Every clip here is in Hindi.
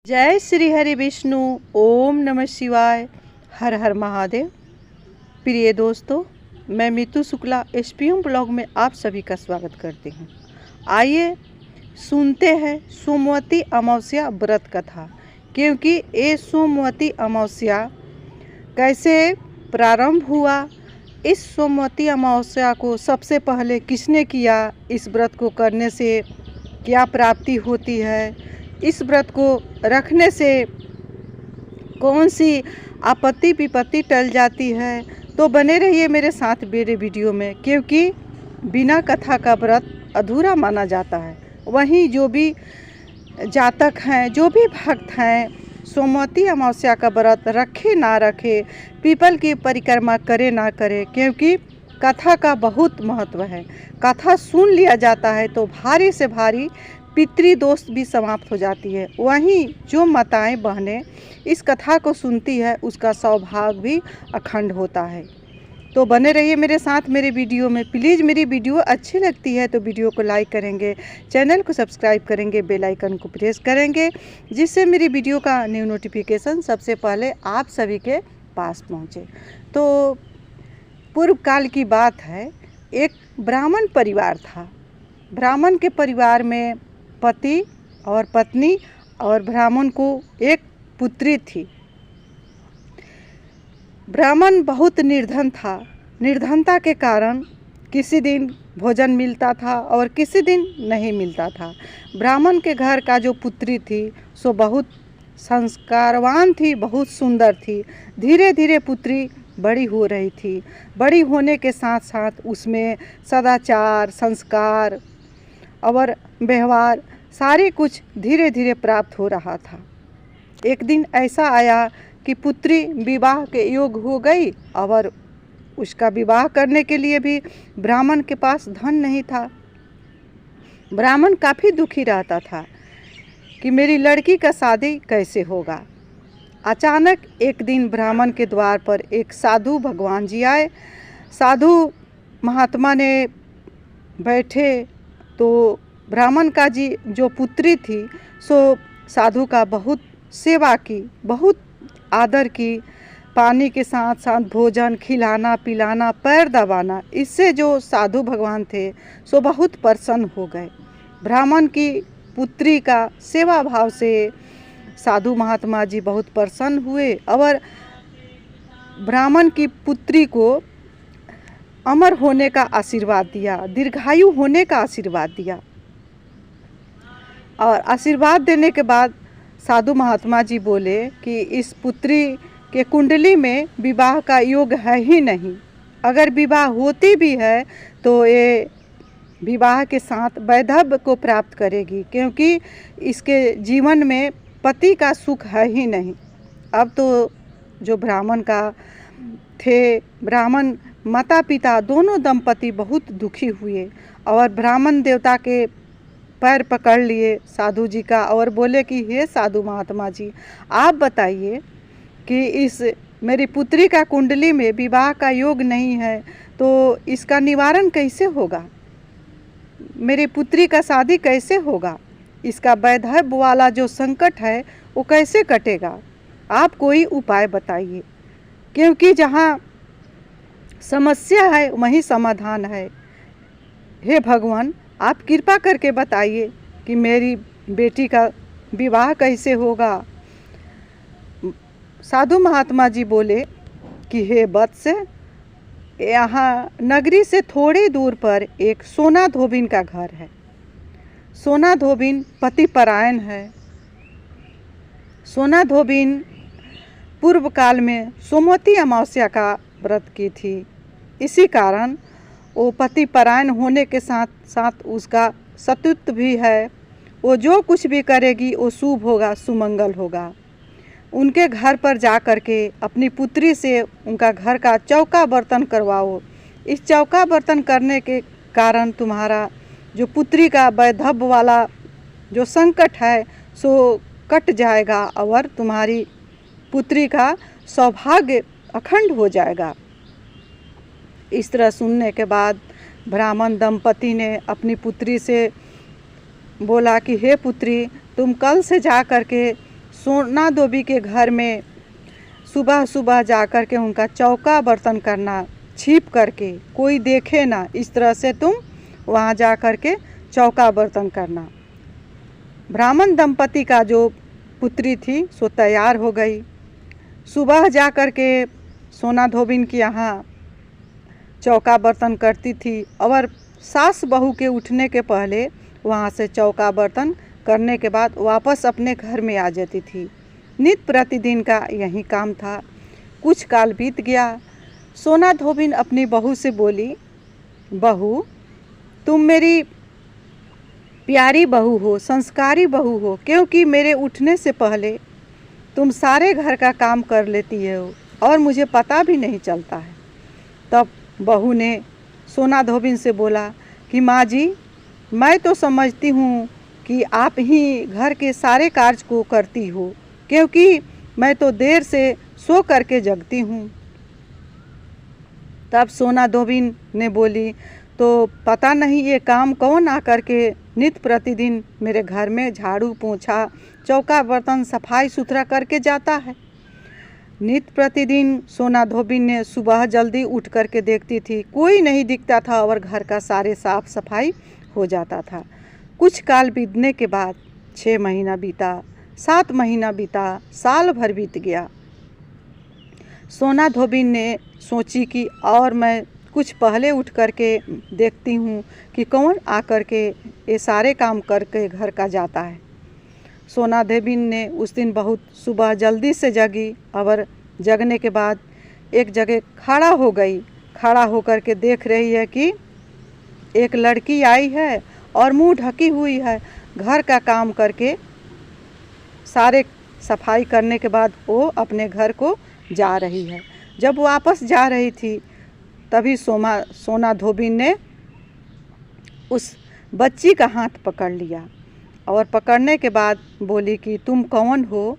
जय श्री हरि विष्णु। ओम नमः शिवाय। हर हर महादेव। प्रिय दोस्तों, मैं मितु शुक्ला एसपीएम ब्लॉग में आप सभी का स्वागत करती हूँ। आइए सुनते हैं सोमवती अमावस्या व्रत कथा, क्योंकि ये सोमवती अमावस्या कैसे प्रारंभ हुआ, इस सोमवती अमावस्या को सबसे पहले किसने किया, इस व्रत को करने से क्या प्राप्ति होती है, इस व्रत को रखने से कौन सी आपत्ति विपत्ति टल जाती है, तो बने रहिए मेरे साथ मेरे वीडियो में, क्योंकि बिना कथा का व्रत अधूरा माना जाता है। वहीं जो भी जातक हैं, जो भी भक्त हैं, सोमवती अमावस्या का व्रत रखे ना रखे, पीपल की परिक्रमा करे ना करे, क्योंकि कथा का बहुत महत्व है। कथा सुन लिया जाता है तो भारी से भारी पितृदोष भी समाप्त हो जाती है। वहीं जो माताएं बहनें इस कथा को सुनती है, उसका सौभाग्य भी अखंड होता है। तो बने रहिए मेरे साथ मेरे वीडियो में। प्लीज़ मेरी वीडियो अच्छी लगती है तो वीडियो को लाइक करेंगे, चैनल को सब्सक्राइब करेंगे, बेल आइकन को प्रेस करेंगे, जिससे मेरी वीडियो का न्यू नोटिफिकेशन सबसे पहले आप सभी के पास पहुँचे। तो पूर्व काल की बात है, एक ब्राह्मण परिवार था। ब्राह्मण के परिवार में पति और पत्नी और ब्राह्मण को एक पुत्री थी। ब्राह्मण बहुत निर्धन था। निर्धनता के कारण किसी दिन भोजन मिलता था और किसी दिन नहीं मिलता था। ब्राह्मण के घर का जो पुत्री थी सो बहुत संस्कारवान थी, बहुत सुंदर थी। धीरे धीरे पुत्री बड़ी हो रही थी। बड़ी होने के साथ साथ उसमें सदाचार, संस्कार और व्यवहार सारे कुछ धीरे धीरे प्राप्त हो रहा था। एक दिन ऐसा आया कि पुत्री विवाह के योग हो गई और उसका विवाह करने के लिए भी ब्राह्मण के पास धन नहीं था। ब्राह्मण काफ़ी दुखी रहता था कि मेरी लड़की का शादी कैसे होगा। अचानक एक दिन ब्राह्मण के द्वार पर एक साधु भगवान जी आए। साधु महात्मा ने बैठे तो ब्राह्मण का जी जो पुत्री थी सो साधु का बहुत सेवा की, बहुत आदर की। पानी के साथ साथ भोजन खिलाना पिलाना, पैर दबाना, इससे जो साधु भगवान थे सो बहुत प्रसन्न हो गए। ब्राह्मण की पुत्री का सेवा भाव से साधु महात्मा जी बहुत प्रसन्न हुए और ब्राह्मण की पुत्री को अमर होने का आशीर्वाद दिया, दीर्घायु होने का आशीर्वाद दिया। और आशीर्वाद देने के बाद साधु महात्मा जी बोले कि इस पुत्री के कुंडली में विवाह का योग है ही नहीं। अगर विवाह होती भी है तो ये विवाह के साथ वैधव्य को प्राप्त करेगी, क्योंकि इसके जीवन में पति का सुख है ही नहीं। अब तो जो ब्राह्मण का थे, ब्राह्मण माता पिता दोनों दंपति बहुत दुखी हुए और ब्राह्मण देवता के पैर पकड़ लिए साधु जी का और बोले कि हे साधु महात्मा जी, आप बताइए कि इस मेरी पुत्री का कुंडली में विवाह का योग नहीं है तो इसका निवारण कैसे होगा, मेरी पुत्री का शादी कैसे होगा, इसका वैधव्य वाला जो संकट है वो कैसे कटेगा, आप कोई उपाय बताइए, क्योंकि जहाँ समस्या है वहीं समाधान है। हे भगवान, आप कृपा करके बताइए कि मेरी बेटी का विवाह कैसे होगा। साधु महात्मा जी बोले कि हे वत्स, यहाँ नगरी से थोड़ी दूर पर एक सोना धोबिन का घर है। सोना धोबिन पतिपरायण है। सोना धोबिन पूर्व काल में सोमवती अमावस्या का व्रत की थी। इसी कारण वो पतिपरायण होने के साथ साथ उसका सतुत्व भी है। वो जो कुछ भी करेगी वो शुभ होगा, सुमंगल होगा। उनके घर पर जा कर के अपनी पुत्री से उनका घर का चौका बर्तन करवाओ। इस चौका बर्तन करने के कारण तुम्हारा जो पुत्री का वैधव्य वाला जो संकट है सो कट जाएगा और तुम्हारी पुत्री का सौभाग्य अखंड हो जाएगा। इस तरह सुनने के बाद ब्राह्मण दंपति ने अपनी पुत्री से बोला कि हे पुत्री, तुम कल से जा कर के सोना धोबी के घर में सुबह सुबह जाकर के उनका चौका बर्तन करना, छिप करके कोई देखे ना, इस तरह से तुम वहाँ जा कर के चौका बर्तन करना। ब्राह्मण दंपति का जो पुत्री थी सो तैयार हो गई। सुबह जा कर के सोना धोबिन के यहाँ चौका बर्तन करती थी और सास बहू के उठने के पहले वहाँ से चौका बर्तन करने के बाद वापस अपने घर में आ जाती थी। नित्य प्रतिदिन का यही काम था। कुछ काल बीत गया। सोना धोबिन अपनी बहू से बोली, बहू तुम मेरी प्यारी बहू हो, संस्कारी बहू हो, क्योंकि मेरे उठने से पहले तुम सारे घर का काम कर लेती हो और मुझे पता भी नहीं चलता है। तब बहू ने सोना धोबिन से बोला कि माँ जी, मैं तो समझती हूँ कि आप ही घर के सारे कार्य को करती हो, क्योंकि मैं तो देर से सो करके जगती हूँ। तब सोना धोबिन ने बोली, तो पता नहीं ये काम कौन आकर के नित्य प्रतिदिन मेरे घर में झाड़ू पोंछा चौका बर्तन सफाई सुथरा करके जाता है। नित्य प्रतिदिन सोना धोबिन ने सुबह जल्दी उठ करके देखती थी, कोई नहीं दिखता था और घर का सारे साफ सफाई हो जाता था। कुछ काल बीतने के बाद 6 महीना बीता, 7 महीना बीता, साल भर बीत गया। सोना धोबिन ने सोची कि और मैं कुछ पहले उठ करके देखती हूँ कि कौन आकर के ये सारे काम करके घर का जाता है। सोना धोबिन ने उस दिन बहुत सुबह जल्दी से जगी और जगने के बाद एक जगह खड़ा हो गई। खड़ा होकर के देख रही है कि एक लड़की आई है और मुंह ढकी हुई है। घर का काम करके सारे सफाई करने के बाद वो अपने घर को जा रही है। जब वापस जा रही थी तभी सोना धोबिन ने उस बच्ची का हाथ पकड़ लिया और पकड़ने के बाद बोली कि तुम कौन हो?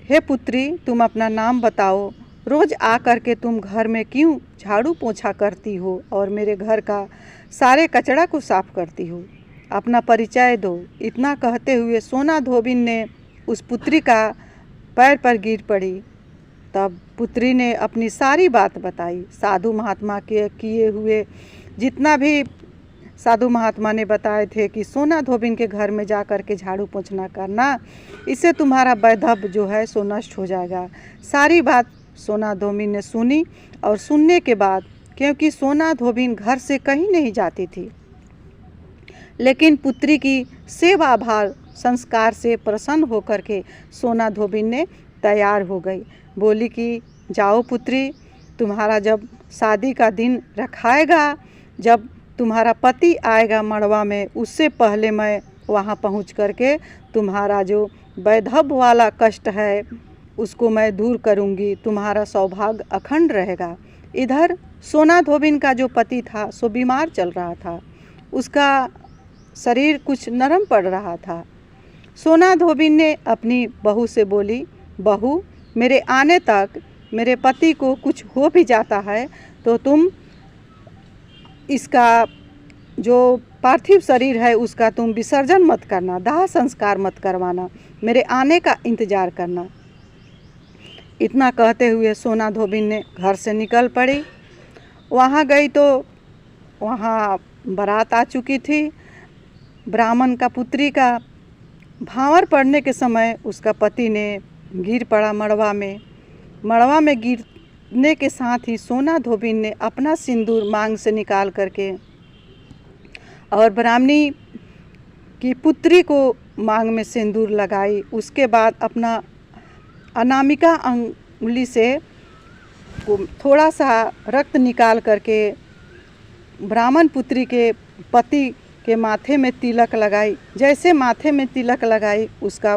हे पुत्री, तुम अपना नाम बताओ। रोज़ आकर के तुम घर में क्यों झाड़ू पोंछा करती हो और मेरे घर का सारे कचरा को साफ करती हो? अपना परिचय दो। इतना कहते हुए सोना धोबिन ने उस पुत्री का पैर पर गिर पड़ी। तब पुत्री ने अपनी सारी बात बताई। साधु महात्मा के किए हुए जितना भी साधु महात्मा ने बताए थे कि सोना धोबिन के घर में जा कर के झाड़ू पोंछना करना, इससे तुम्हारा वैधव्य जो है सो नष्ट हो जाएगा। सारी बात सोना धोबिन ने सुनी और सुनने के बाद, क्योंकि सोना धोबिन घर से कहीं नहीं जाती थी, लेकिन पुत्री की सेवा भाव संस्कार से प्रसन्न होकर के सोना धोबिन ने तैयार हो गई। बोली कि जाओ पुत्री, तुम्हारा जब शादी का दिन रखाएगा, जब तुम्हारा पति आएगा मड़वा में, उससे पहले मैं वहाँ पहुँच करके तुम्हारा जो वैधव्य वाला कष्ट है उसको मैं दूर करूँगी। तुम्हारा सौभाग्य अखंड रहेगा। इधर सोना धोबिन का जो पति था सो बीमार चल रहा था। उसका शरीर कुछ नरम पड़ रहा था। सोना धोबिन ने अपनी बहू से बोली, बहू, मेरे आने तक मेरे पति को कुछ हो भी जाता है तो तुम इसका जो पार्थिव शरीर है उसका तुम विसर्जन मत करना, दाह संस्कार मत करवाना, मेरे आने का इंतज़ार करना। इतना कहते हुए सोना धोबिन ने घर से निकल पड़ी। वहाँ गई तो वहाँ बारात आ चुकी थी। ब्राह्मण का पुत्री का भांवर पड़ने के समय उसका पति ने गिर पड़ा मड़वा में। मड़वा में गिरने के साथ ही सोना धोबिन ने अपना सिंदूर मांग से निकाल करके और ब्राह्मणी की पुत्री को मांग में सिंदूर लगाई। उसके बाद अपना अनामिका अंगुली से थोड़ा सा रक्त निकाल करके ब्राह्मण पुत्री के पति के माथे में तिलक लगाई। जैसे माथे में तिलक लगाई, उसका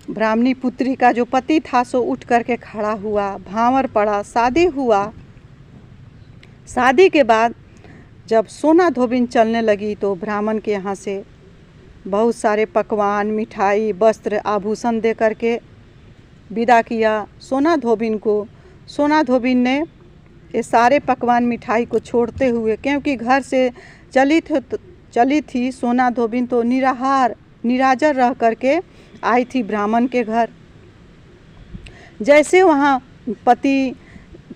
ब्राह्मणी पुत्री का जो पति था सो उठ करके खड़ा हुआ, भांवर पड़ा, शादी हुआ। शादी के बाद जब सोना धोबिन चलने लगी तो ब्राह्मण के यहाँ से बहुत सारे पकवान, मिठाई, वस्त्र, आभूषण दे करके विदा किया सोना धोबिन को। सोना धोबिन ने ये सारे पकवान मिठाई को छोड़ते हुए, क्योंकि घर से चली थी सोना धोबिन, तो निराहार निराजर रह करके आई थी ब्राह्मण के घर। जैसे वहाँ पति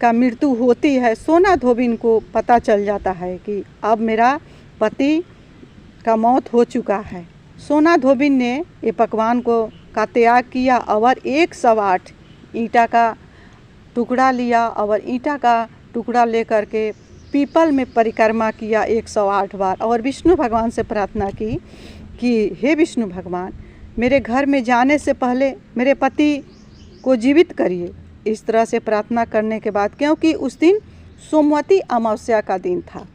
का मृत्यु होती है, सोना धोबिन को पता चल जाता है कि अब मेरा पति का मौत हो चुका है। सोना धोबिन ने ये पकवान का त्याग किया और 108 ईंटा का टुकड़ा लिया और ईंटा का टुकड़ा लेकर के पीपल में परिक्रमा किया 108 बार और विष्णु भगवान से प्रार्थना की कि हे विष्णु भगवान, मेरे घर में जाने से पहले मेरे पति को जीवित करिए। इस तरह से प्रार्थना करने के बाद, क्योंकि उस दिन सोमवती अमावस्या का दिन था,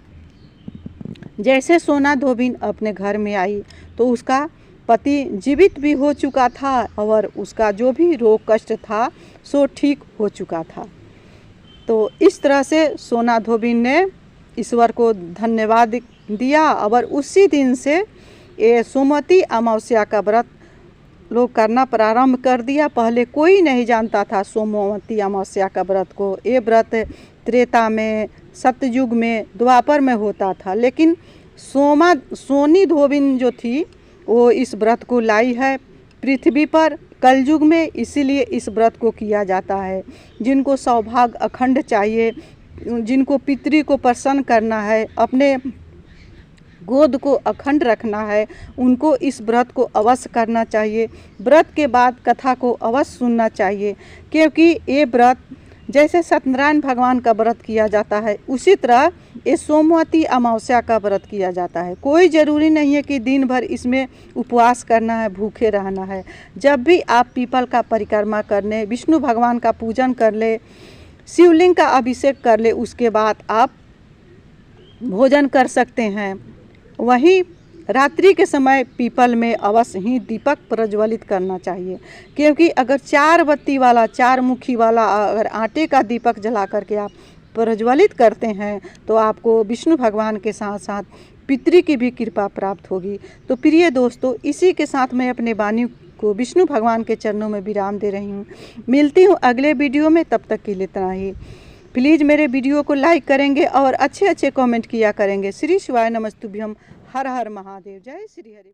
जैसे सोना धोबिन अपने घर में आई तो उसका पति जीवित भी हो चुका था और उसका जो भी रोग कष्ट था सो ठीक हो चुका था। तो इस तरह से सोना धोबिन ने ईश्वर को धन्यवाद दिया और उसी दिन से ये सोमवती अमावस्या का व्रत लोग करना प्रारंभ कर दिया। पहले कोई नहीं जानता था सोमवती अमावस्या का व्रत को। ये व्रत त्रेता में, सतयुग में, द्वापर में होता था, लेकिन सोनी धोबिन जो थी वो इस व्रत को लाई है पृथ्वी पर कलयुग में, इसीलिए इस व्रत को किया जाता है। जिनको सौभाग्य अखंड चाहिए, जिनको पितृ को प्रसन्न करना है, अपने गोद को अखंड रखना है, उनको इस व्रत को अवश्य करना चाहिए। व्रत के बाद कथा को अवश्य सुनना चाहिए, क्योंकि ये व्रत जैसे सत्यनारायण भगवान का व्रत किया जाता है उसी तरह ये सोमवती अमावस्या का व्रत किया जाता है। कोई ज़रूरी नहीं है कि दिन भर इसमें उपवास करना है, भूखे रहना है। जब भी आप पीपल का परिक्रमा कर ले, विष्णु भगवान का पूजन कर ले, शिवलिंग का अभिषेक कर ले, उसके बाद आप भोजन कर सकते हैं। वहीं रात्रि के समय पीपल में अवश्य ही दीपक प्रज्वलित करना चाहिए, क्योंकि अगर 4 बत्ती वाला, 4 मुखी वाला अगर आटे का दीपक जला करके आप प्रज्वलित करते हैं तो आपको विष्णु भगवान के साथ साथ पितृ की भी कृपा प्राप्त होगी। तो प्रिय दोस्तों, इसी के साथ मैं अपने वाणी को विष्णु भगवान के चरणों में विराम दे रही हूँ। मिलती हूँ अगले वीडियो में, तब तक के लिए इतना ही। प्लीज़ मेरे वीडियो को लाइक करेंगे और अच्छे अच्छे कमेंट किया करेंगे। श्री शिवाय नमस्तुभ्यम। हर हर महादेव। जय श्री हरि।